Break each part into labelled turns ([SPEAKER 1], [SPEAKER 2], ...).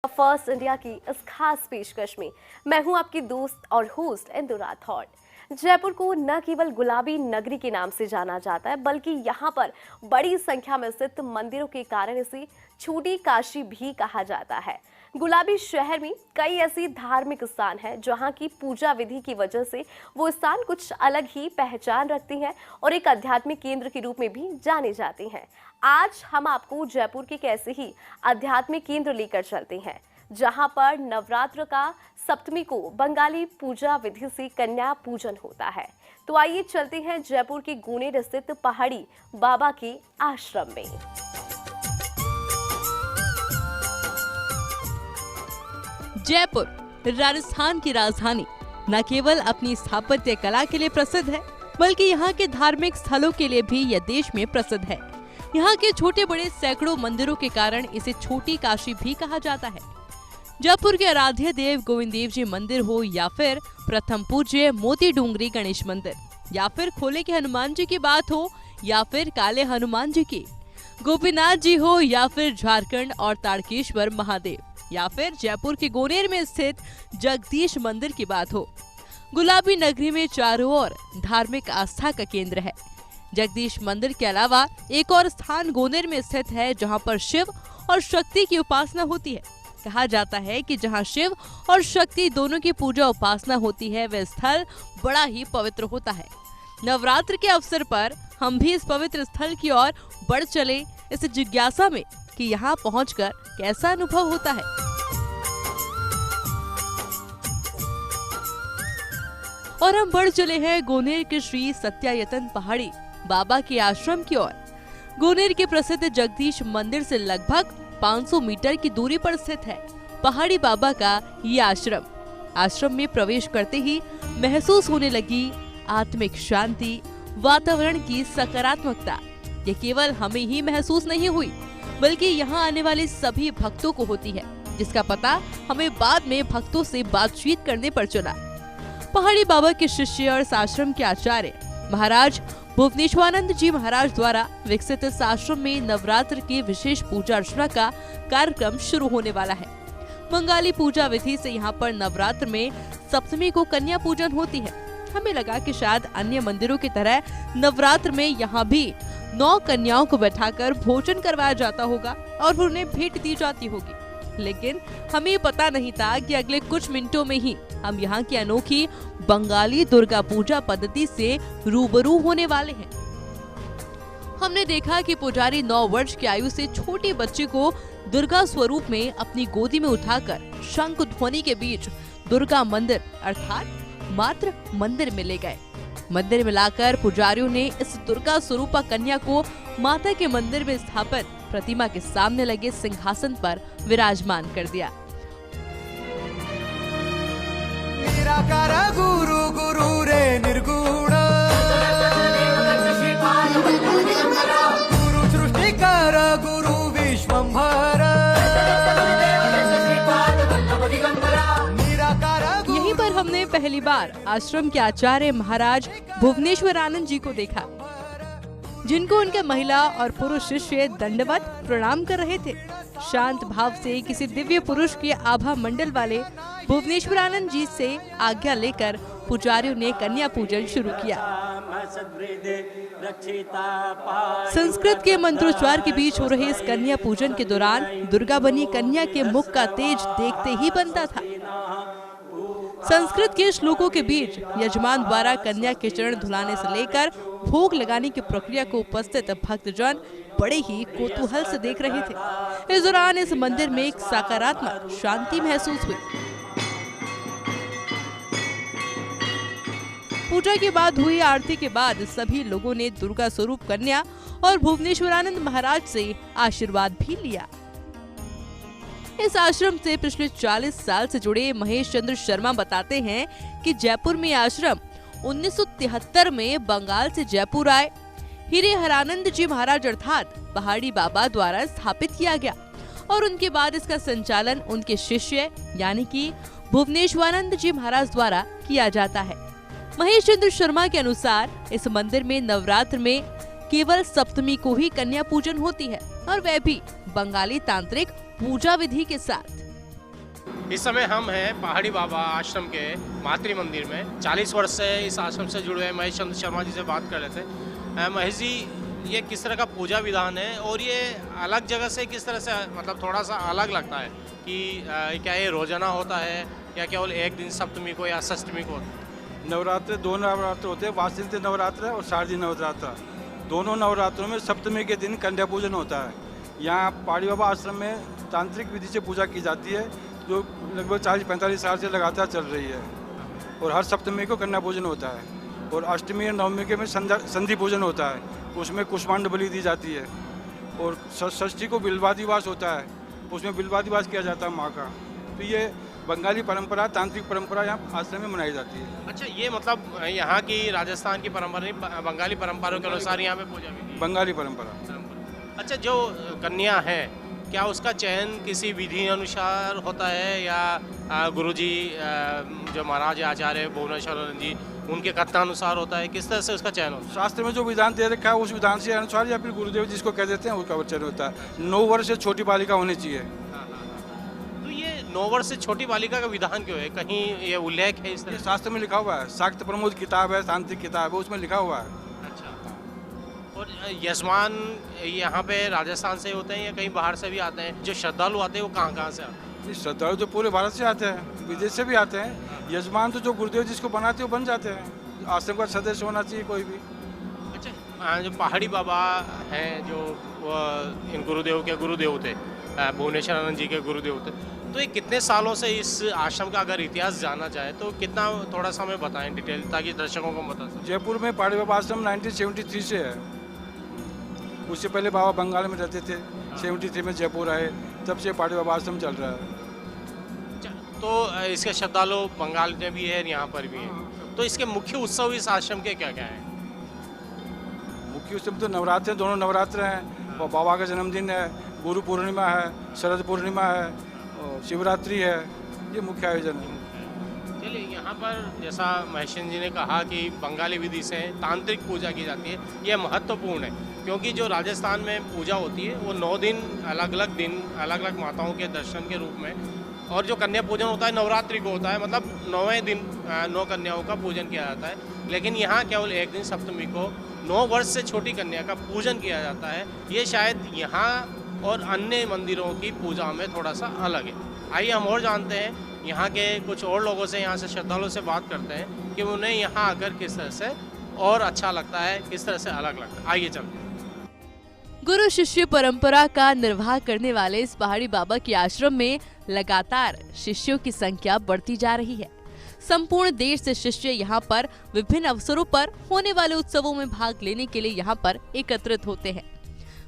[SPEAKER 1] First India की इस खास पेशकश में मैं हूं आपकी दोस्त और होस्ट इंदु राठौड़। जयपुर को न केवल गुलाबी नगरी के नाम से जाना जाता है, बल्कि यहाँ पर बड़ी संख्या में स्थित मंदिरों के कारण इसे छोटी काशी भी कहा जाता है। गुलाबी शहर में कई ऐसी धार्मिक स्थान हैं जहाँ की पूजा विधि की वजह से वो स्थान कुछ अलग ही पहचान रखती हैं और एक आध्यात्मिक केंद्र के रूप में भी जाने जाते हैं। आज हम आपको जयपुर के कैसे ही आध्यात्मिक केंद्र लेकर चलते हैं, जहां पर नवरात्र का सप्तमी को बंगाली पूजा विधि से कन्या पूजन होता है। तो आइए चलते हैं जयपुर के गोनेर स्थित पहाड़ी बाबा के आश्रम में।
[SPEAKER 2] जयपुर राजस्थान की राजधानी न केवल अपनी स्थापत्य कला के लिए प्रसिद्ध है, बल्कि यहाँ के धार्मिक स्थलों के लिए भी यह देश में प्रसिद्ध है। यहाँ के छोटे बड़े सैकड़ों मंदिरों के कारण इसे छोटी काशी भी कहा जाता है। जयपुर के आराध्य देव गोविंद देव जी मंदिर हो, या फिर प्रथम पूज्य मोती डूंगरी गणेश मंदिर, या फिर खोले के हनुमान जी की बात हो, या फिर काले हनुमान जी की, गोपीनाथ जी हो, या फिर झारखंड और तारकेश्वर महादेव, या फिर जयपुर के गोनेर में स्थित जगदीश मंदिर की बात हो, गुलाबी नगरी में चारों ओर धार्मिक आस्था का केंद्र है। जगदीश मंदिर के अलावा एक और स्थान गोनेर में स्थित है, जहां पर शिव और शक्ति की उपासना होती है। कहा जाता है कि जहां शिव और शक्ति दोनों की पूजा उपासना होती है, वह स्थल बड़ा ही पवित्र होता है। नवरात्र के अवसर पर हम भी इस पवित्र स्थल की ओर बढ़ चले, इस जिज्ञासा में कि यहाँ पहुंचकर कैसा अनुभव होता है। और हम बढ़ चले हैं गोनेर के श्री सत्यायतन पहाड़ी बाबा के आश्रम की ओर। गोनेर के प्रसिद्ध जगदीश मंदिर से लगभग 500 मीटर की दूरी पर स्थित है पहाड़ी बाबा का ये आश्रम। आश्रम में प्रवेश करते ही महसूस होने लगी आत्मिक शांति, वातावरण की सकारात्मकता। ये केवल हमें ही महसूस नहीं हुई, बल्कि यहाँ आने वाले सभी भक्तों को होती है, जिसका पता हमें बाद में भक्तों से बातचीत करने पर चला। पहाड़ी बाबा के शिष्य और इस आश्रम के आचार्य महाराज भुवनेश्वरानंद जी महाराज द्वारा विकसित इस आश्रम में नवरात्र की विशेष पूजा अर्चना का कार्यक्रम शुरू होने वाला है। बंगाली पूजा विधि से यहाँ पर नवरात्र में सप्तमी को कन्या पूजन होती है। हमें लगा कि शायद अन्य मंदिरों की तरह नवरात्र में यहाँ भी 9 कन्याओं को बैठाकर भोजन करवाया जाता होगा और उन्हें भेंट दी जाती होगी, लेकिन हमें पता नहीं था कि अगले कुछ मिनटों में ही हम यहाँ की अनोखी बंगाली दुर्गा पूजा पद्धति से रूबरू होने वाले हैं। हमने देखा कि पुजारी 9 वर्ष की आयु से छोटे बच्चे को दुर्गा स्वरूप में अपनी गोदी में उठाकर शंख ध्वनि के बीच दुर्गा मंदिर अर्थात मातृ मंदिर में ले गए। मंदिर में लाकर पुजारियों ने इस दुर्गा स्वरूपा कन्या को माता के मंदिर में स्थापित प्रतिमा के सामने लगे सिंहासन पर विराजमान कर दिया।
[SPEAKER 3] निराकार गुरु गुरु रे निर्गुण, गुरु सृष्टिकार गुरु विश्वंभर,
[SPEAKER 2] यहीं पर हमने पहली बार आश्रम के आचार्य महाराज भुवनेश्वरानंद जी को देखा, जिनको उनके महिला और पुरुष शिष्य दंडवत प्रणाम कर रहे थे। शांत भाव से किसी दिव्य पुरुष के आभा मंडल वाले भुवनेश्वरानंद जी से आज्ञा लेकर पुजारियों ने कन्या पूजन शुरू किया। संस्कृत के मंत्रोच्चार के बीच हो रहे इस कन्या पूजन के दौरान दुर्गा बनी कन्या के मुख का तेज देखते ही बनता था। संस्कृत के श्लोकों के बीच यजमान द्वारा कन्या के चरण धुलाने से लेकर भोग लगाने की प्रक्रिया को उपस्थित भक्तजन बड़े ही कौतूहल से देख रहे थे। इस दौरान इस मंदिर में एक सकारात्मक शांति महसूस हुई। पूजा के बाद हुई आरती के बाद सभी लोगों ने दुर्गा स्वरूप कन्या और भुवनेश्वरानंद महाराज से आशीर्वाद भी लिया। इस आश्रम से पिछले 40 साल से जुड़े महेश चंद्र शर्मा बताते हैं कि जयपुर में आश्रम 1973 में बंगाल से जयपुर आए हीरे हरानंद जी महाराज अर्थात पहाड़ी बाबा द्वारा स्थापित किया गया और उनके बाद इसका संचालन उनके शिष्य यानी कि भुवनेश्वरानंद जी महाराज द्वारा किया जाता है। महेश चंद्र शर्मा के अनुसार इस मंदिर में नवरात्र में केवल सप्तमी को ही कन्या पूजन होती है और वह भी बंगाली तांत्रिक पूजा विधि के साथ।
[SPEAKER 4] इस समय हम हैं पहाड़ी बाबा आश्रम के मातृ मंदिर में। 40 वर्ष से इस आश्रम से जुड़े हुए महेश चंद्र शर्मा जी से बात कर लेते हैं। महेश जी, ये किस तरह का पूजा विधान है और ये अलग जगह से किस तरह से मतलब थोड़ा सा अलग लगता है कि क्या ये रोजाना होता है या केवल एक दिन सप्तमी को या षष्टमी को?
[SPEAKER 5] नवरात्र 2 नवरात्र होते हैं, वासंती नवरात्र और शारदीय नवरात्र। दोनों नवरात्रों में सप्तमी के दिन कन्या पूजन होता है। यहाँ पहाड़ी बाबा आश्रम में तांत्रिक विधि से पूजा की जाती है, जो लगभग 40-45 साल से लगातार चल रही है। और हर सप्तमी को कन्या पूजन होता है और अष्टमी और नवमी के में संधि पूजन होता है, उसमें कुष्मांड बलि दी जाती है। और षष्ठी को बिल्वादिवास होता है, उसमें बिल्वादिवास किया जाता है माँ का। तो ये बंगाली परंपरा, तांत्रिक परंपरा यहाँ आश्रम में मनाई जाती है।
[SPEAKER 4] अच्छा, ये मतलब यहाँ की राजस्थान की परंपरा नहीं, बंगाली परंपराओं के अनुसार यहाँ पे पूजा विधि?
[SPEAKER 5] बंगाली परंपरा।
[SPEAKER 4] अच्छा, जो कन्या है क्या उसका चयन किसी विधि अनुसार होता है या गुरुजी जो महाराज आचार्य भुवनेश्वर जी उनके कथनानुसार होता है? किस तरह से उसका चयन होता है?
[SPEAKER 5] शास्त्र में जो विधान दे रखा है उस विधान से अनुसार या फिर गुरुदेव जिसको कह देते हैं उसका वचन होता है। 9 वर्ष से छोटी बालिका होनी चाहिए।
[SPEAKER 4] तो ये 9 वर्ष से छोटी बालिका का विधान क्यों है? कहीं ये उल्लेख है इस
[SPEAKER 5] ये
[SPEAKER 4] तरह?
[SPEAKER 5] शास्त्र में लिखा हुआ है, शाक्त प्रमोद किताब है, तांत्रिक किताब है, उसमें लिखा हुआ है।
[SPEAKER 4] अच्छा, और यजमान यहाँ पे राजस्थान से होते हैं या कहीं बाहर से भी आते हैं? जो श्रद्धालु आते हैं वो कहाँ से आते हैं?
[SPEAKER 5] ये श्रद्धालु तो पूरे भारत से आते हैं, विदेश से भी आते हैं। यजमान तो जो गुरुदेव जिसको बनाते हैं वो बन जाते हैं। आश्रम का सदस्य होना चाहिए कोई भी।
[SPEAKER 4] अच्छा, जो पहाड़ी बाबा हैं जो इन गुरुदेव के गुरुदेव थे, भुवनेश्वर आनंद जी के गुरुदेव थे, तो ये कितने सालों से इस आश्रम का अगर इतिहास जाना चाहे तो कितना, थोड़ा सा हमें बताएं डिटेल ताकि दर्शकों को बता सकें।
[SPEAKER 5] जयपुर में पहाड़ी बाबा आश्रम 1973 से है। उससे पहले बाबा बंगाल में रहते थे, 73 में जयपुर आए, तब से पहाड़ी बाबा आश्रम चल रहा है।
[SPEAKER 4] अच्छा, तो इसके श्रद्धालु बंगाल में भी है, यहाँ पर भी है। तो इसके मुख्य उत्सव इस आश्रम के क्या क्या हैं?
[SPEAKER 5] मुख्य उत्सव तो नवरात्र, दोनों नवरात्र हैं और बाबा का जन्मदिन है, गुरु पूर्णिमा है, शरद पूर्णिमा है और शिवरात्रि है। ये मुख्य आयोजन है।
[SPEAKER 4] चलिए, यहाँ पर जैसा महेशन जी ने कहा कि बंगाली विधि से तांत्रिक पूजा की जाती है, यह महत्वपूर्ण है क्योंकि जो राजस्थान में पूजा होती है वो 9 दिन अलग अलग माताओं के दर्शन के रूप में, और जो कन्या पूजन होता है नवरात्रि को होता है, मतलब 9वें दिन 9 कन्याओं का पूजन किया जाता है। लेकिन यहाँ केवल एक दिन सप्तमी को 9 वर्ष से छोटी कन्या का पूजन किया जाता है। ये शायद यहाँ और अन्य मंदिरों की पूजा में थोड़ा सा अलग है। आइए हम और जानते हैं यहाँ के कुछ और लोगों से, यहाँ से श्रद्धालुओं से बात करते हैं कि उन्हें यहाँ आकर किस तरह से और अच्छा लगता है, किस तरह से अलग लगता है। आइए चलते हैं।
[SPEAKER 2] गुरु शिष्य परंपरा का निर्वाह करने वाले इस पहाड़ी बाबा के आश्रम में लगातार शिष्यों की संख्या बढ़ती जा रही है। संपूर्ण देश से शिष्य यहाँ पर विभिन्न अवसरों पर होने वाले उत्सवों में भाग लेने के लिए यहाँ पर एकत्रित होते हैं।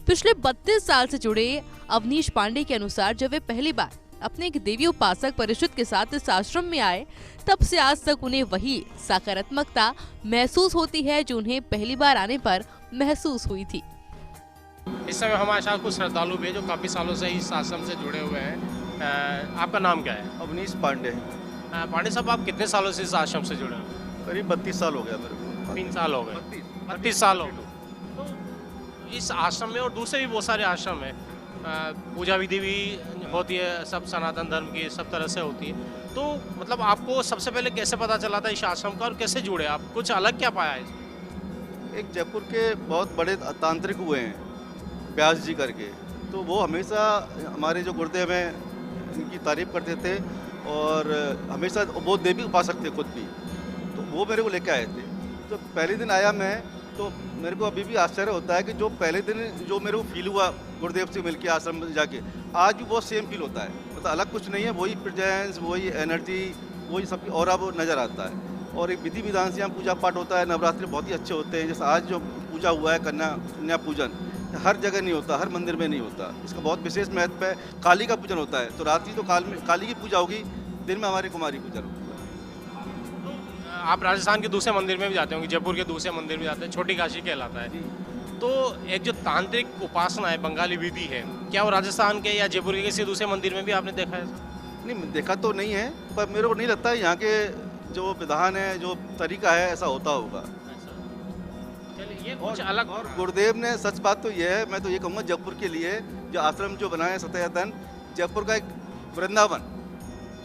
[SPEAKER 2] पिछले 32 साल से जुड़े अवनीश पांडे के अनुसार जब वे पहली बार अपने एक देवी उपासक परिषद के साथ इस आश्रम में आए, तब से आज तक उन्हें वही सकारात्मकता महसूस होती है जो उन्हें पहली बार आने पर महसूस हुई थी।
[SPEAKER 4] इस समय हमारे साथ कुछ श्रद्धालु भी हैं जो काफ़ी सालों से इस आश्रम से जुड़े हुए हैं। आपका नाम क्या है?
[SPEAKER 6] अवनीश पांडे।
[SPEAKER 4] पांडे साहब, आप कितने सालों से इस आश्रम से जुड़े हुए?
[SPEAKER 6] करीब 32 साल हो गया मेरे को।
[SPEAKER 4] 3 साल हो गए। 32 साल हो गए। तो इस आश्रम में और दूसरे भी बहुत सारे आश्रम हैं, पूजा विधि भी होती है, सब सनातन धर्म की सब तरह से होती है। तो मतलब आपको सबसे पहले कैसे पता चला था इस आश्रम का और कैसे जुड़े आप? कुछ अलग क्या पाया इसमें?
[SPEAKER 6] एक जयपुर के बहुत बड़े तांत्रिक हुए हैं, व्यास जी करके, तो वो हमेशा हमारे जो गुरुदेव हैं इनकी तारीफ करते थे और हमेशा वो देवी उपासक थे खुद भी, तो वो मेरे को लेके आए थे। तो पहले दिन आया मैं, तो मेरे को अभी भी आश्चर्य होता है कि जो पहले दिन जो मेरे को फील हुआ गुरुदेव से मिलके आश्रम में जाके, आज भी बहुत सेम फील होता है। मतलब अलग कुछ नहीं है, वही प्रेजेंस, वही एनर्जी, वही सब और अब नज़र आता है। और एक विधि विधान से यहाँ पूजा पाठ होता है, नवरात्रि बहुत ही अच्छे होते हैं। जैसे आज जो पूजा हुआ है कन्या पूजन, हर जगह नहीं होता, हर मंदिर में नहीं होता, इसका बहुत विशेष महत्व है। काली का पूजन होता है, तो रात्रि तो काली की पूजा होगी, दिन में हमारी कुमारी पूजन होगी।
[SPEAKER 4] आप राजस्थान के दूसरे मंदिर में भी जाते होंगे, जयपुर के दूसरे मंदिर में जाते हैं, छोटी काशी कहलाता है। तो एक जो तांत्रिक उपासना है, बंगाली विधि है, क्या वो राजस्थान के या जयपुर के किसी दूसरे मंदिर में भी आपने देखा है?
[SPEAKER 6] नहीं, देखा तो नहीं है, पर मेरे को नहीं लगता है यहाँ के जो विधान है, जो तरीका है, ऐसा होता होगा।
[SPEAKER 4] चलिए, ये कुछ अलग।
[SPEAKER 6] और गुरुदेव ने, सच बात तो ये है, मैं तो ये कहूँगा जयपुर के लिए जो आश्रम जो बनाया है सत्यायतन, जयपुर का एक वृंदावन,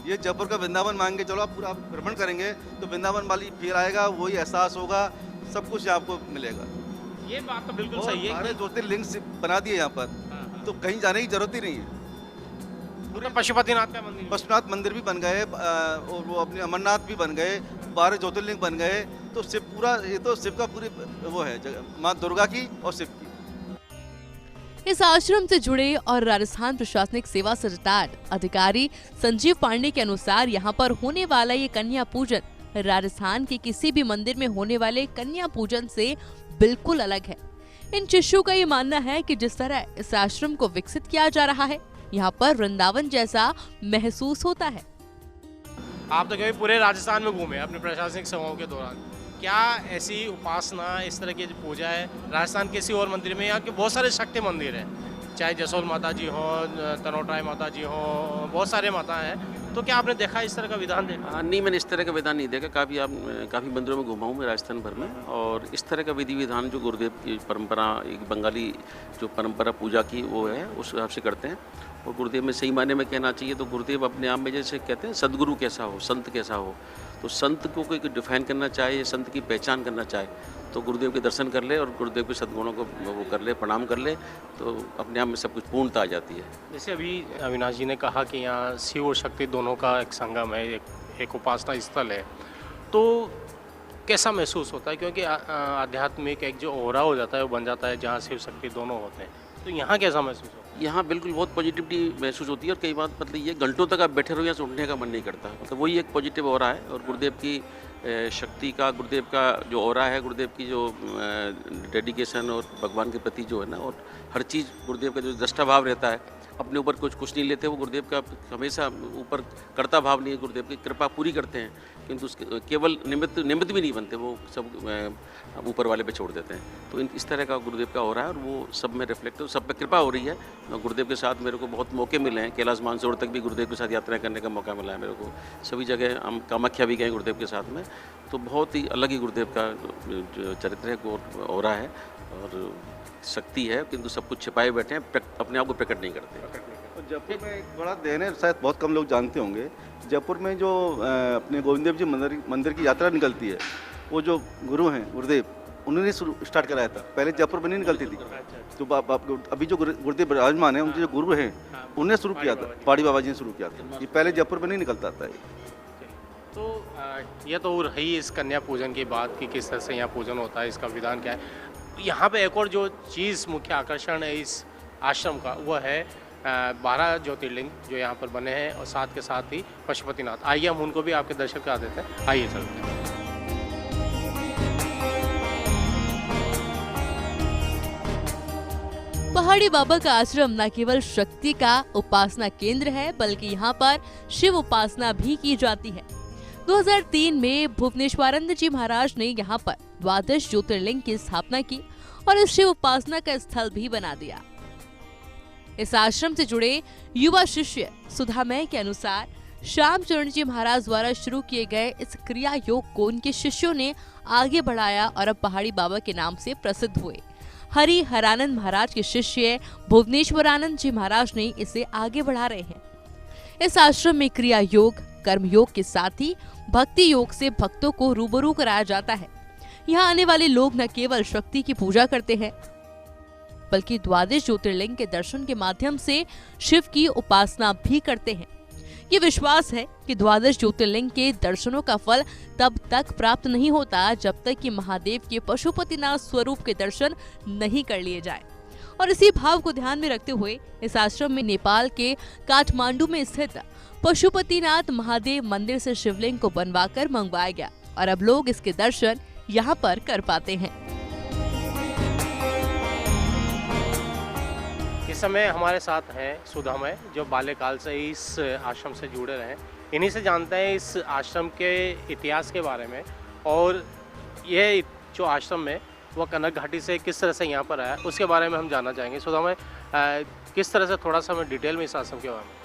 [SPEAKER 6] ये जयपुर का वृंदावन मान के चलो, आप पूरा भ्रमण करेंगे तो वृंदावन वाली फील आएगा, वही एहसास होगा, सब कुछ आपको मिलेगा।
[SPEAKER 4] ये बात तो बिल्कुल सही है
[SPEAKER 6] सारे
[SPEAKER 4] कि
[SPEAKER 6] ज्योतिर्लिंग से बना दिए यहाँ पर, तो कहीं जाने की जरूरत ही नहीं है।
[SPEAKER 4] पूरा पशुपतिनाथ का मंदिर
[SPEAKER 6] पशुपतिनाथ मंदिर भी बन गए और वो अपने अमरनाथ भी बन गए, 12 ज्योतिर्लिंग बन गए। तो शिव पूरा, ये तो शिव का पूरी वो है जगह, माँ दुर्गा की और शिव की।
[SPEAKER 2] इस आश्रम से जुड़े और राजस्थान प्रशासनिक सेवा से रिटायर्ड अधिकारी संजीव पांडे के अनुसार यहाँ पर होने वाला ये कन्या पूजन राजस्थान के किसी भी मंदिर में होने वाले कन्या पूजन से बिल्कुल अलग है। इन शिष्यों का ये मानना है कि जिस तरह इस आश्रम को विकसित किया जा रहा है, यहाँ पर वृंदावन जैसा महसूस होता है।
[SPEAKER 4] आप तो कभी पूरे राजस्थान में घूमे अपने प्रशासनिक सेवाओं के दौरान, क्या ऐसी उपासना, इस तरह की जो पूजा है राजस्थान किसी और मंदिर में? यहाँ के बहुत सारे शक्ति मंदिर हैं, चाहे जसोल माता जी हो, तनोटाई माता जी हो, बहुत सारे माता हैं, तो क्या आपने देखा इस तरह का विधान देखा?
[SPEAKER 7] नहीं, मैंने इस तरह का विधान नहीं देखा। काफ़ी मंदिरों में घुमा हूँ मैं राजस्थान भर में, और इस तरह का विधि विधान जो गुरुदेव की परंपरा, एक बंगाली जो परंपरा पूजा की वो है, उस हिसाब से करते हैं। और गुरुदेव में सही मायने में कहना चाहिए तो गुरुदेव अपने आप में जैसे कहते हैं सदगुरु कैसा हो, संत कैसा हो, तो संत को कोई डिफाइन करना चाहे, संत की पहचान करना चाहे तो गुरुदेव के दर्शन कर ले और गुरुदेव के सद्गुणों को वो कर ले, प्रणाम कर ले, तो अपने आप में सब कुछ पूर्णता आ जाती है।
[SPEAKER 4] जैसे अभी अविनाश जी ने कहा कि यहाँ शिव और शक्ति दोनों का एक संगम है, एक उपासना स्थल है, तो कैसा महसूस होता है? क्योंकि आध्यात्मिक एक जो ओरा हो जाता है वो बन जाता है जहाँ शिव शक्ति दोनों होते हैं, तो यहाँ कैसा महसूस होता है?
[SPEAKER 7] यहाँ बिल्कुल बहुत पॉजिटिविटी महसूस होती है, और कई बार मतलब ये घंटों तक आप बैठे रहो, यहाँ से उठने का मन नहीं करता, मतलब वही एक पॉजिटिव ऑरा है। और गुरुदेव की शक्ति का, गुरुदेव का जो ऑरा है, गुरुदेव की जो डेडिकेशन और भगवान के प्रति जो है ना, और हर चीज़ गुरुदेव का जो दृष्टा भाव रहता है, अपने ऊपर कुछ नहीं लेते, वो गुरुदेव का हमेशा ऊपर करता भाव नहीं है, गुरुदेव की कृपा पूरी करते हैं, किंतु उसके केवल निमित्त भी नहीं बनते, वो सब ऊपर वाले पे छोड़ देते हैं। तो इस तरह का गुरुदेव का हो रहा है, और वो सब में रिफ्लेक्ट हो, सब पे कृपा हो रही है। गुरुदेव के साथ मेरे को बहुत मौके मिले हैं, कैलाश मानसरोवर तक भी गुरुदेव के साथ यात्रा करने का मौका मिला है मेरे को, सभी जगह हम कामाख्या भी गए गुरुदेव के साथ में, तो बहुत ही अलग ही गुरुदेव का जो चरित्र है वो हो रहा है, और शक्ति है, किंतु सब कुछ छिपाए बैठे हैं, अपने आप को प्रकट नहीं करते।
[SPEAKER 6] और जयपुर में एक बड़ा देन है, शायद बहुत कम लोग जानते होंगे, जयपुर में जो अपने गोविंद देव जी मंदिर की यात्रा निकलती है, वो जो गुरु हैं गुरुदेव, उन्होंने स्टार्ट कराया था, पहले जयपुर में नहीं निकलती थी। तो अभी जो गुरुदेव विराजमान है, उनके जो गुरु हैं उन्होंने शुरू किया था, पहाड़ी बाबा जी ने शुरू किया था, ये पहले जयपुर में नहीं निकलता था।
[SPEAKER 4] तो यह तो रही इस कन्या पूजन की बात कि किस तरह से यहाँ पूजन होता है, इसका विधान क्या है। यहाँ पे एक और जो चीज़ मुख्य आकर्षण है इस आश्रम का, वह है 12 ज्योतिर्लिंग जो यहाँ पर बने हैं, और साथ के साथ ही पशुपतिनाथ। आइए हम उनको भी आपके दर्शन करा देते हैं, आइए चलते हैं।
[SPEAKER 2] पहाड़ी बाबा का आश्रम न केवल शक्ति का उपासना केंद्र है, बल्कि यहाँ पर शिव उपासना भी की जाती है। 2003 में भुवनेश्वरानंद जी महाराज ने यहाँ पर 12 ज्योतिर्लिंग की स्थापना की और इस शिव उपासना का स्थल भी बना दिया। इस आश्रम से जुड़े युवा शिष्य सुधामय के अनुसार श्याम चरण जी महाराज द्वारा शुरू किए गए इस क्रिया योग को उनके शिष्यों ने आगे बढ़ाया और अब पहाड़ी बाबा के नाम से प्रसिद्ध हुए। हरि हरानंद महाराज के शिष्य भुवनेश्वरानंद जी महाराज ने इसे आगे बढ़ा रहे हैं। इस आश्रम में क्रिया योग, कर्म योग के साथ ही भक्ति योग से भक्तों को रूबरू कराया जाता है। यहाँ आने वाले लोग न केवल शक्ति की पूजा करते हैं, बल्कि 12 ज्योतिर्लिंग के दर्शन के माध्यम से शिव की उपासना भी करते हैं। ये विश्वास है कि 12 ज्योतिर्लिंग के दर्शनों का फल तब तक प्राप्त नहीं होता जब तक कि महादेव के पशुपतिनाथ स्वरूप के दर्शन नहीं कर लिए जाए। और इसी भाव को ध्यान में रखते हुए इस आश्रम में नेपाल के काठमांडू में स्थित पशुपतिनाथ महादेव मंदिर से शिवलिंग को बनवाकर मंगवाया गया और अब लोग इसके दर्शन यहाँ पर कर पाते हैं।
[SPEAKER 4] इस समय हमारे साथ हैं सुधामय, जो बाल्यकाल से इस आश्रम से जुड़े रहे हैं। इन्हीं से जानते हैं इस आश्रम के इतिहास के बारे में, और यह जो आश्रम है वह कनक घाटी से किस तरह से यहाँ पर आया उसके बारे में हम जानना चाहेंगे। सुधामय, किस तरह से थोड़ा सा हमें डिटेल में इस आश्रम के बारे में।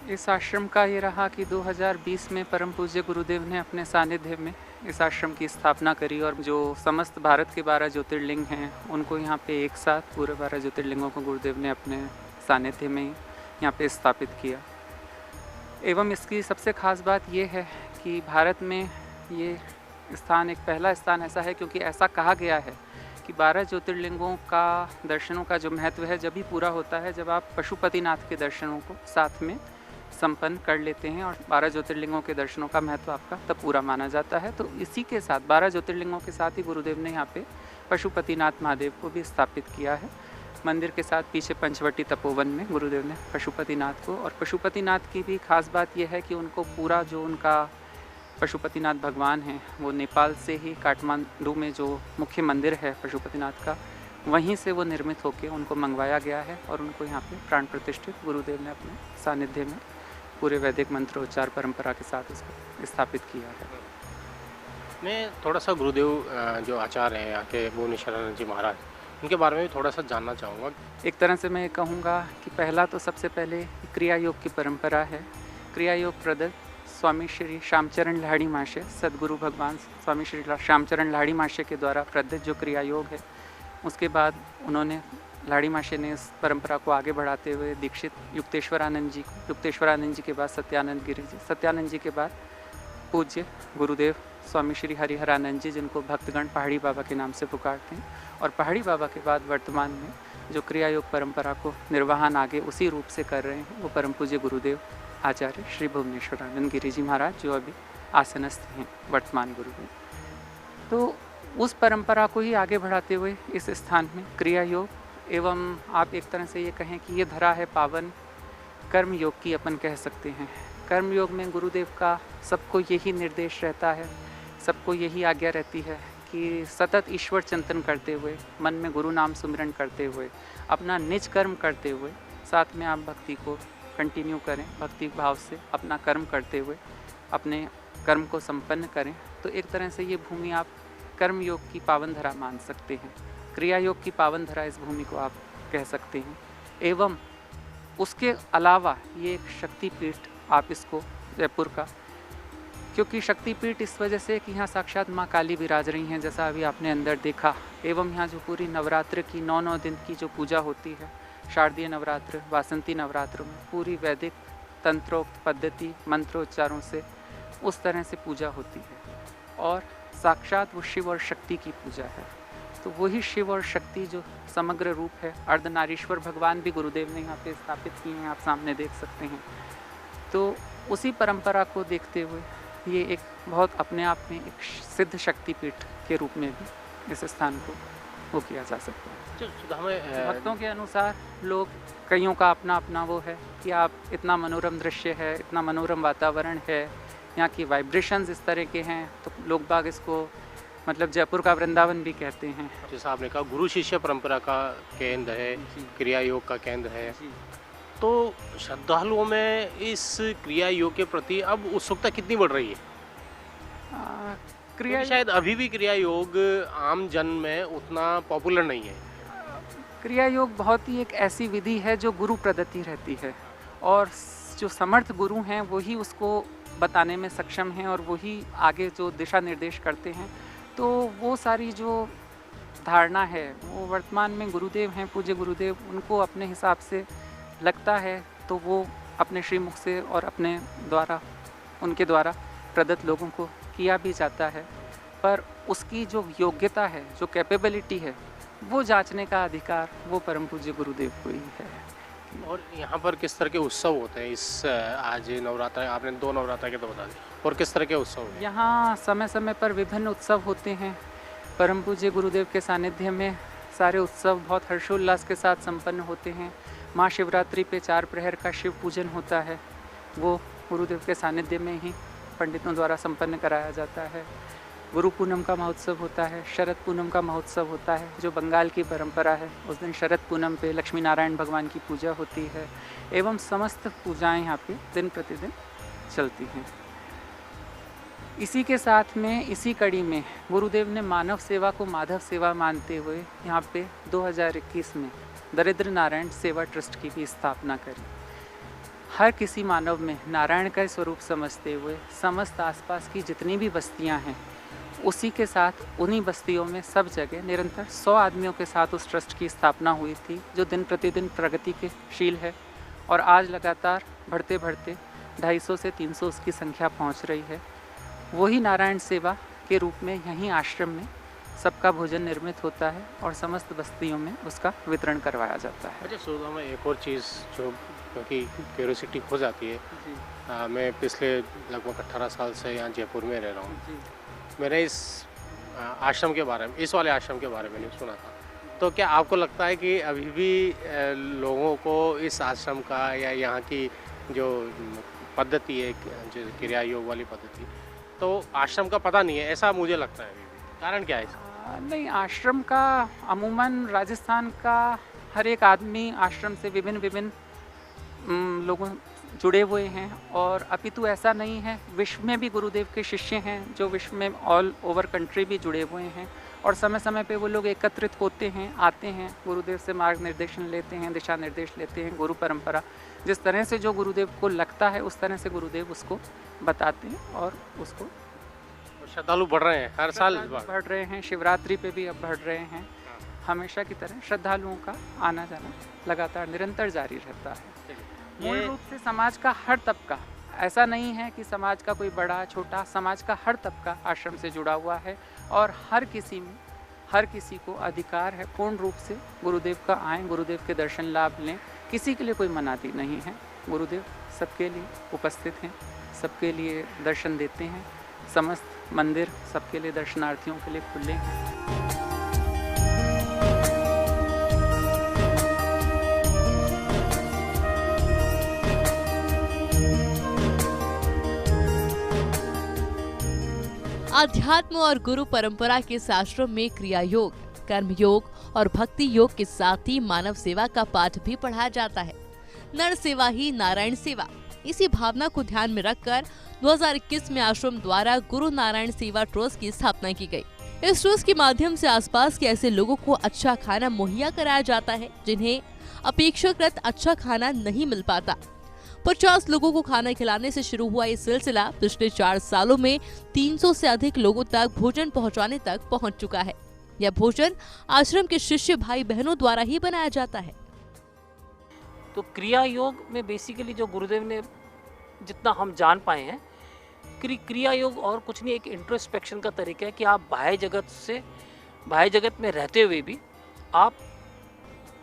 [SPEAKER 8] इस आश्रम का ये रहा कि 2020 में परम पूज्य गुरुदेव ने अपने सानिध्य में इस आश्रम की स्थापना करी और जो समस्त भारत के 12 ज्योतिर्लिंग हैं उनको यहाँ पे एक साथ पूरे 12 ज्योतिर्लिंगों को गुरुदेव ने अपने सानिध्य में यहाँ पे स्थापित किया। एवं इसकी सबसे खास बात ये है कि भारत में ये स्थान एक पहला स्थान ऐसा है, क्योंकि ऐसा कहा गया है कि 12 ज्योतिर्लिंगों का दर्शनों का जो महत्व है जब भी पूरा होता है जब आप पशुपतिनाथ के दर्शनों को साथ में संपन्न कर लेते हैं, और 12 ज्योतिर्लिंगों के दर्शनों का महत्व आपका तब पूरा माना जाता है। तो इसी के साथ 12 ज्योतिर्लिंगों के साथ ही गुरुदेव ने यहाँ पे पशुपतिनाथ महादेव को भी स्थापित किया है। मंदिर के साथ पीछे पंचवटी तपोवन में गुरुदेव ने पशुपतिनाथ को, और पशुपतिनाथ की भी खास बात यह है कि उनको पूरा जो उनका पशुपतिनाथ भगवान हैं वो नेपाल से ही काठमांडू में जो मुख्य मंदिर है पशुपतिनाथ का, वहीं से वो निर्मित होकर उनको मंगवाया गया है और उनको यहाँ पे प्राण प्रतिष्ठित गुरुदेव ने अपने सानिध्य में पूरे वैदिक मंत्रोच्चार परंपरा के साथ इसको स्थापित किया है।
[SPEAKER 4] मैं थोड़ा सा गुरुदेव जो आचार्य हैं यहाँ के भुवनेश्वरानंद जी महाराज, उनके बारे में भी थोड़ा सा जानना चाहूँगा।
[SPEAKER 8] एक तरह से मैं कहूँगा कि पहला तो सबसे पहले क्रिया योग की परंपरा है। क्रिया योग प्रदत्त स्वामी श्री श्यामचरण लाहिड़ी महाशय, सदगुरु भगवान स्वामी श्री श्यामचरण लाहिड़ी महाशय के द्वारा प्रदत्त जो क्रिया योग है, उसके बाद उन्होंने लाहिड़ी महाशय ने इस परंपरा को आगे बढ़ाते हुए दीक्षित युक्तेश्वरानंद जी को, युक्तेश्वरानंद जी के बाद सत्यानंद गिरी जी, सत्यानंद जी के बाद पूज्य गुरुदेव स्वामी श्री हरिहरानंद जी, जिनको भक्तगण पहाड़ी बाबा के नाम से पुकारते हैं, और पहाड़ी बाबा के बाद वर्तमान में जो क्रिया योग परंपरा को निर्वहन आगे उसी रूप से कर रहे हैं वो परम पूज्य गुरुदेव आचार्य श्री भुवनेश्वरानंद गिरी जी महाराज, जो अभी आसनस्थ हैं वर्तमान गुरुदेव। तो उस परंपरा को ही आगे बढ़ाते हुए इस स्थान में क्रिया योग एवं आप एक तरह से ये कहें कि ये धरा है पावन कर्म योग की, अपन कह सकते हैं। कर्म योग में गुरुदेव का सबको यही निर्देश रहता है, सबको यही आज्ञा रहती है कि सतत ईश्वर चिंतन करते हुए, मन में गुरु नाम सुमिरन करते हुए, अपना निज कर्म करते हुए साथ में आप भक्ति को कंटिन्यू करें, भक्ति भाव से अपना कर्म करते हुए अपने कर्म को संपन्न करें। तो एक तरह से ये भूमि आप कर्म योग की पावन धरा मान सकते हैं, क्रिया योग की पावन धरा इस भूमि को आप कह सकते हैं। एवं उसके अलावा ये एक शक्तिपीठ आप इसको जयपुर का, क्योंकि शक्तिपीठ इस वजह से कि यहाँ साक्षात माँ काली विराज रही हैं, जैसा अभी आपने अंदर देखा। एवं यहाँ जो पूरी नवरात्र की 9 दिन की जो पूजा होती है, शारदीय नवरात्र, वासंती नवरात्र में पूरी वैदिक तंत्रोक्त पद्धति मंत्रोच्चारों से उस तरह से पूजा होती है, और साक्षात वो शिव और शक्ति की पूजा है। तो वही शिव और शक्ति जो समग्र रूप है, अर्धनारीश्वर भगवान भी गुरुदेव ने यहाँ पे स्थापित किए हैं, आप सामने देख सकते हैं। तो उसी परंपरा को देखते हुए ये एक बहुत अपने आप में एक सिद्ध शक्तिपीठ के रूप में भी इस स्थान को वो किया जा सकता है। भक्तों के अनुसार लोग, कईयों का अपना अपना वो है कि आप इतना मनोरम दृश्य है, इतना मनोरम वातावरण है, यहाँ की वाइब्रेशंस इस तरह के हैं, तो लोग बाग इसको मतलब जयपुर का वृंदावन भी कहते हैं।
[SPEAKER 4] जैसा आपने कहा गुरु शिष्य परंपरा का केंद्र है, क्रिया योग का केंद्र है, तो श्रद्धालुओं में इस क्रिया योग के प्रति अब उत्सुकता कितनी बढ़ रही है? क्रिया शायद अभी भी क्रिया योग आम जन में उतना पॉपुलर नहीं है।
[SPEAKER 8] क्रिया योग बहुत ही एक ऐसी विधि है जो गुरु प्रदत्ति रहती है, और जो समर्थ गुरु हैं वही उसको बताने में सक्षम हैं और वही आगे जो दिशा निर्देश करते हैं। तो वो सारी जो धारणा है वो वर्तमान में गुरुदेव हैं, पूज्य गुरुदेव, उनको अपने हिसाब से लगता है तो वो अपने श्रीमुख से और अपने द्वारा, उनके द्वारा प्रदत्त लोगों को किया भी जाता है, पर उसकी जो योग्यता है, जो कैपेबिलिटी है, वो जांचने का अधिकार वो परम पूज्य गुरुदेव को ही है।
[SPEAKER 4] और यहाँ पर किस तरह के उत्सव होते हैं? इस आज नवरात्र, आपने 2 नवरात्र के तो बता दिए, और किस तरह के उत्सव हैं?
[SPEAKER 8] यहाँ समय समय पर विभिन्न उत्सव होते हैं। परम पूज्य गुरुदेव के सानिध्य में सारे उत्सव बहुत हर्षोल्लास के साथ संपन्न होते हैं। महाशिवरात्रि पे 4 प्रहर का शिव पूजन होता है, वो गुरुदेव के सानिध्य में ही पंडितों द्वारा संपन्न कराया जाता है। गुरु पूनम का महोत्सव होता है, शरद पूनम का महोत्सव होता है, जो बंगाल की परंपरा है। उस दिन शरद पूनम पे लक्ष्मी नारायण भगवान की पूजा होती है, एवं समस्त पूजाएं यहाँ पे दिन प्रतिदिन चलती हैं। इसी के साथ में, इसी कड़ी में गुरुदेव ने मानव सेवा को माधव सेवा मानते हुए यहाँ पे 2021 में दरिद्र नारायण सेवा ट्रस्ट की भी स्थापना करी। हर किसी मानव में नारायण का स्वरूप समझते हुए समस्त आसपास की जितनी भी बस्तियां हैं, उसी के साथ उन्हीं बस्तियों में सब जगह निरंतर 100 आदमियों के साथ उस ट्रस्ट की स्थापना हुई थी, जो दिन प्रतिदिन प्रगति के शील है, और आज लगातार बढ़ते बढ़ते 250 से 300 उसकी संख्या पहुंच रही है। वही नारायण सेवा के रूप में यहीं आश्रम में सबका भोजन निर्मित होता है और समस्त बस्तियों में उसका वितरण करवाया जाता है।
[SPEAKER 4] अच्छा सुधा, में एक और चीज़ जो क्योंकि क्यूरियोसिटी हो जाती है, मैं पिछले लगभग 18 साल से यहाँ जयपुर में रह रहा हूँ। मैंने इस आश्रम के बारे में, इस वाले आश्रम के बारे में नहीं सुना था, तो क्या आपको लगता है कि अभी भी लोगों को इस आश्रम का या यहाँ की जो पद्धति है, जो क्रिया योग वाली पद्धति, तो आश्रम का पता नहीं है, ऐसा मुझे लगता है अभी भी? कारण क्या है इसका?
[SPEAKER 8] नहीं, आश्रम का अमूमन राजस्थान का हर एक आदमी आश्रम से विभिन्न लोगों जुड़े हुए हैं, और अपितु ऐसा नहीं है, विश्व में भी गुरुदेव के शिष्य हैं जो विश्व में ऑल ओवर कंट्री भी जुड़े हुए हैं, और समय समय पे वो लोग एकत्रित होते हैं, आते हैं, गुरुदेव से मार्ग निर्देशन लेते हैं, दिशा निर्देश लेते हैं। गुरु परंपरा जिस तरह से जो गुरुदेव को लगता है उस तरह से गुरुदेव उसको बताते हैं और उसको।
[SPEAKER 4] श्रद्धालु बढ़ रहे हैं हर साल,
[SPEAKER 8] बढ़ रहे हैं, शिवरात्रि पे भी अब बढ़ रहे हैं। हमेशा की तरह श्रद्धालुओं का आना जाना लगातार निरंतर जारी रहता है। मूल रूप से समाज का हर तबका, ऐसा नहीं है कि समाज का कोई बड़ा छोटा, समाज का हर तबका आश्रम से जुड़ा हुआ है, और हर किसी को अधिकार है पूर्ण रूप से गुरुदेव का आएँ, गुरुदेव के दर्शन लाभ लें। किसी के लिए कोई मनाती नहीं है, गुरुदेव सबके लिए उपस्थित हैं, सबके लिए दर्शन देते हैं। समस्त मंदिर सबके लिए, दर्शनार्थियों के लिए खुले हैं।
[SPEAKER 2] आध्यात्म और गुरु परंपरा के इस आश्रम में क्रिया योग, कर्म योग और भक्ति योग के साथ ही मानव सेवा का पाठ भी पढ़ाया जाता है। नर सेवा ही नारायण सेवा, इसी भावना को ध्यान में रखकर 2021 में आश्रम द्वारा गुरु नारायण सेवा ट्रस्ट की स्थापना की गई। इस ट्रस्ट के माध्यम से आसपास के ऐसे लोगों को अच्छा खाना मुहैया कराया जाता है जिन्हें अपेक्षाकृत अच्छा खाना नहीं मिल पाता। 50 लोगों को खाना खिलाने से शुरू हुआ ये सिलसिला पिछले 4 सालों में 300 से अधिक लोगों तक भोजन पहुंचाने तक पहुंच चुका है। यह भोजन आश्रम के शिष्य भाई बहनों द्वारा ही बनाया जाता है।
[SPEAKER 9] तो क्रिया योग में बेसिकली जो गुरुदेव ने जितना हम जान पाए हैं, क्रिया योग और कुछ नहीं, एक इंट्रोस्पेक्शन का तरीका है कि आप बाह्य जगत में रहते हुए भी आप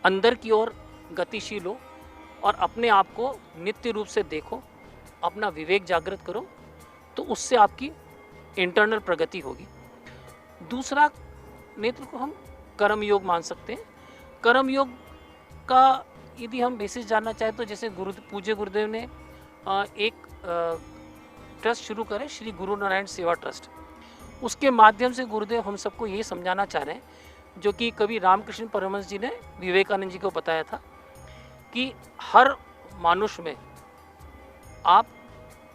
[SPEAKER 9] अंदर की ओर गतिशील हो और अपने आप को नित्य रूप से देखो, अपना विवेक जागृत करो, तो उससे आपकी इंटरनल प्रगति होगी। दूसरा नेत्र को हम कर्म योग मान सकते हैं। कर्म योग का यदि हम बेसिस जानना चाहें तो जैसे पूज्य गुरुदेव ने एक ट्रस्ट शुरू करे, श्री गुरु नारायण सेवा ट्रस्ट। उसके माध्यम से गुरुदेव हम सबको ये समझाना चाह रहे हैं, जो कि कभी रामकृष्ण परमहंस जी ने विवेकानंद जी को बताया था, कि हर मनुष्य में आप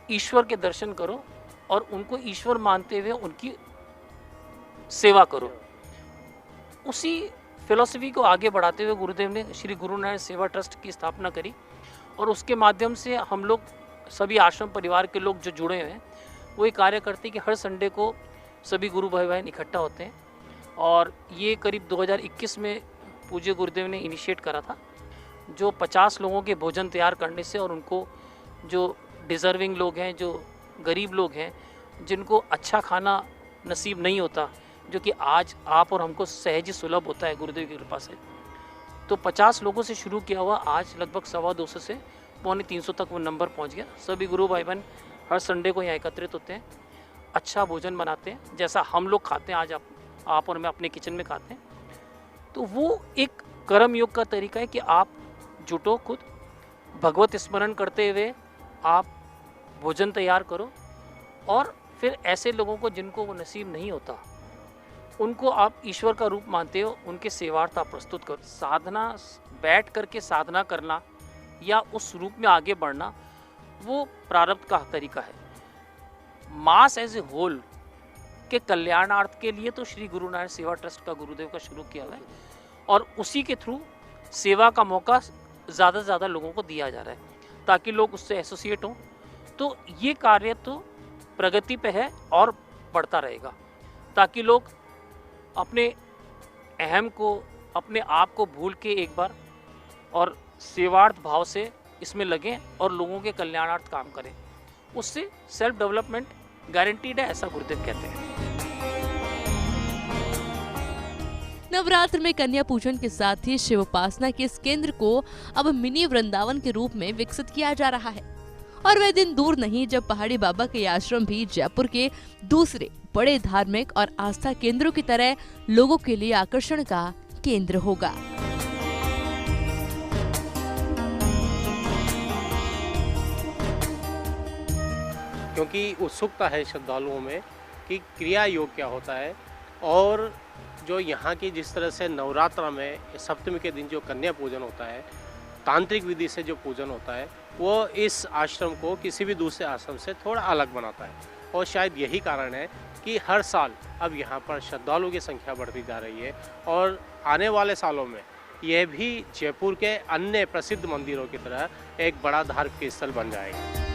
[SPEAKER 9] ईश्वर के दर्शन करो और उनको ईश्वर मानते हुए उनकी सेवा करो। उसी फिलॉसफी को आगे बढ़ाते हुए गुरुदेव ने श्री गुरु नारायण सेवा ट्रस्ट की स्थापना करी, और उसके माध्यम से हम लोग सभी आश्रम परिवार के लोग जो जुड़े हुए हैं वो ये कार्य करते हैं कि हर संडे को सभी गुरु भाई बहन इकट्ठा होते हैं। और ये करीब 2021 में पूज्य गुरुदेव ने इनिशिएट करा था, जो 50 लोगों के भोजन तैयार करने से, और उनको जो डिज़र्विंग लोग हैं, जो गरीब लोग हैं, जिनको अच्छा खाना नसीब नहीं होता, जो कि आज आप और हमको सहज सुलभ होता है गुरुदेव की कृपा से, तो 50 लोगों से शुरू किया हुआ आज लगभग 250 से 250 तक वो नंबर पहुंच गया। सभी गुरु भाई बहन हर संडे को यहाँ एकत्रित होते हैं, अच्छा भोजन बनाते हैं, जैसा हम लोग खाते हैं, आज आप और मैं अपने किचन में खाते हैं। तो वो एक कर्म योग का तरीका है कि आप जुटो, खुद भगवत स्मरण करते हुए आप भोजन तैयार करो, और फिर ऐसे लोगों को जिनको वो नसीब नहीं होता उनको आप ईश्वर का रूप मानते हो, उनके सेवार्थ आप प्रस्तुत करो। साधना, बैठ करके साधना करना या उस रूप में आगे बढ़ना, वो प्रारब्ध का तरीका है। मास एज ए होल के कल्याणार्थ के लिए तो श्री गुरु नारायण सेवा ट्रस्ट का गुरुदेव का शुरू किया हुआ है, और उसी के थ्रू सेवा का मौका ज़्यादा से ज़्यादा लोगों को दिया जा रहा है ताकि लोग उससे एसोसिएट हों। तो ये कार्य तो प्रगति पे है और बढ़ता रहेगा, ताकि लोग अपने अहम को, अपने आप को भूल के एक बार और सेवार्थ भाव से इसमें लगें और लोगों के कल्याणार्थ काम करें। उससे सेल्फ डेवलपमेंट गारंटीड है, ऐसा गुरुदेव कहते हैं।
[SPEAKER 2] नवरात्र में कन्या पूजन के साथ ही शिव उपासना के इस केंद्र को अब मिनी वृंदावन के रूप में विकसित किया जा रहा है। और वह दिन दूर नहीं जब पहाड़ी बाबा के आश्रम भी जयपुर के दूसरे बड़े धार्मिक और आस्था केंद्रों की तरह लोगों के लिए आकर्षण का केंद्र होगा।
[SPEAKER 4] क्योंकि उत्सुकता है श्रद्धालुओं में कि क्रिया योग क्या होता है, और जो यहाँ की जिस तरह से नवरात्र में सप्तमी के दिन जो कन्या पूजन होता है, तांत्रिक विधि से जो पूजन होता है, वो इस आश्रम को किसी भी दूसरे आश्रम से थोड़ा अलग बनाता है। और शायद यही कारण है कि हर साल अब यहाँ पर श्रद्धालुओं की संख्या बढ़ती जा रही है, और आने वाले सालों में यह भी जयपुर के अन्य प्रसिद्ध मंदिरों की तरह एक बड़ा धार्मिक स्थल बन जाएगा।